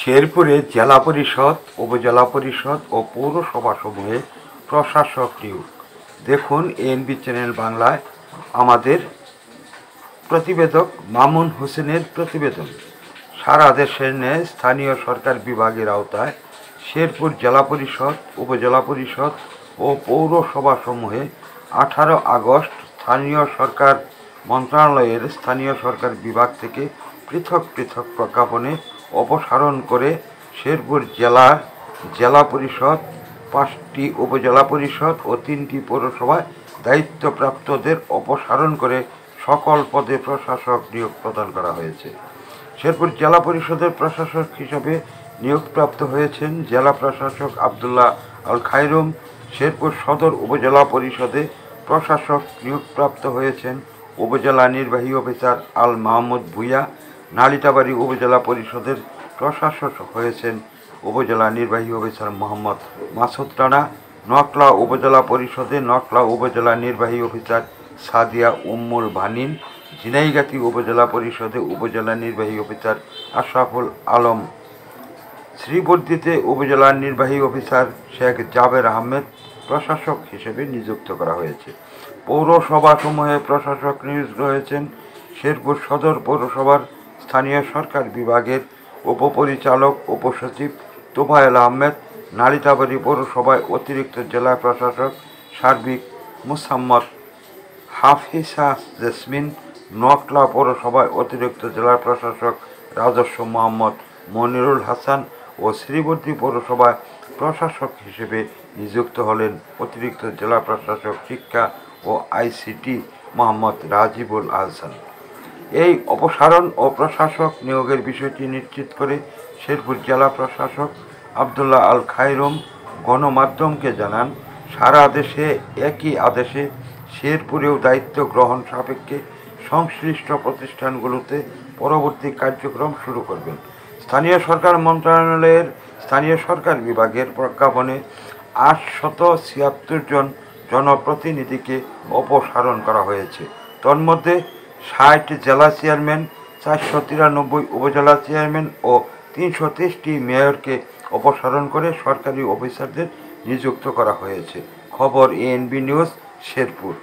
শেরপুরে জেলা পরিষদ, উপজেলা পরিষদ ও পৌরসভাসমূহে প্রশাসক নিয়োগ। দেখুন এএনবি চ্যানেল বাংলায় আমাদের প্রতিবেদক মামুন হোসেনের প্রতিবেদন। সারা দেশের ন্যায় স্থানীয় সরকার বিভাগের আওতায় শেরপুর জেলা পরিষদ, উপজেলা পরিষদ ও পৌরসভাসমূহে 18 আগস্ট স্থানীয় সরকার মন্ত্রণালয়ের স্থানীয় সরকার বিভাগ থেকে পৃথক পৃথক প্রজ্ঞাপনে অপসারণ করে শেরপুর জেলা পরিষদ, 5টি উপজেলা পরিষদ ও 3টি পৌরসভায় দায়িত্বপ্রাপ্তদের অপসারণ করে সকল পদে প্রশাসক নিয়োগ প্রদান করা হয়েছে। শেরপুর জেলা পরিষদের প্রশাসক হিসেবে নিয়োগপ্রাপ্ত হয়েছেন জেলা প্রশাসক আবদুল্লাহ আল খায়রুম। শেরপুর সদর উপজেলা পরিষদে প্রশাসক নিয়োগপ্রাপ্ত হয়েছেন উপজেলা নির্বাহী অফিসার আল মাহমুদ ভূঁইয়া। নালিতাবাড়ী উপজেলা পরিষদের প্রশাসক হয়েছেন উপজেলা নির্বাহী অফিসার মোহাম্মদ মাসুদ রানা। নকলা উপজেলা পরিষদে নকলা উপজেলা নির্বাহী অফিসার সাদিয়া উম্মুল ভানিন। ঝিনাইগাতি উপজেলা পরিষদে উপজেলা নির্বাহী অফিসার আশরাফুল আলম। শ্রীবর্দীতে উপজেলা নির্বাহী অফিসার শেখ জাবের আহমেদ প্রশাসক হিসেবে নিযুক্ত করা হয়েছে। পৌরসভাসমূহে প্রশাসক নিযুক্ত হয়েছেন শেরপুর সদর পৌরসভার স্থানীয় সরকার বিভাগের উপপরিচালক উপসচিব তোফায়েল আহমেদ। নালিতাবাড়ী পৌরসভায় অতিরিক্ত জেলা প্রশাসক সার্বিক মুসাম্মদ হাফিসা জেসমিন। নকলা পৌরসভায় অতিরিক্ত জেলা প্রশাসক রাজস্ব মোহাম্মদ মনিরুল হাসান ও শ্রীবর্দী পৌরসভায় প্রশাসক হিসেবে নিযুক্ত হলেন অতিরিক্ত জেলা প্রশাসক শিক্ষা ও আইসিটি মোহাম্মদ রাজিবুল আহসান। এই অপসারণ ও প্রশাসক নিয়োগের বিষয়টি নিশ্চিত করে শেরপুর জেলা প্রশাসক আবদুল্লাহ আল খায়রুম গণমাধ্যমকে জানান, সারা দেশে একই আদেশে শেরপুরেও দায়িত্ব গ্রহণ সাপেক্ষে সংশ্লিষ্ট প্রতিষ্ঠানগুলোতে পরবর্তী কার্যক্রম শুরু করবেন। স্থানীয় সরকার মন্ত্রণালয়ের স্থানীয় সরকার বিভাগের প্রজ্ঞাপনে 876 জন জনপ্রতিনিধিকে অপসারণ করা হয়েছে। তন্মধ্যে 60 জেলা চেয়ারম্যান, 493 উপজেলা চেয়ারম্যান ও 330টি মেয়রকে অপসারণ করে সরকারি অফিসারদের নিযুক্ত করা হয়েছে। খবর এএনবি নিউজ, শেরপুর।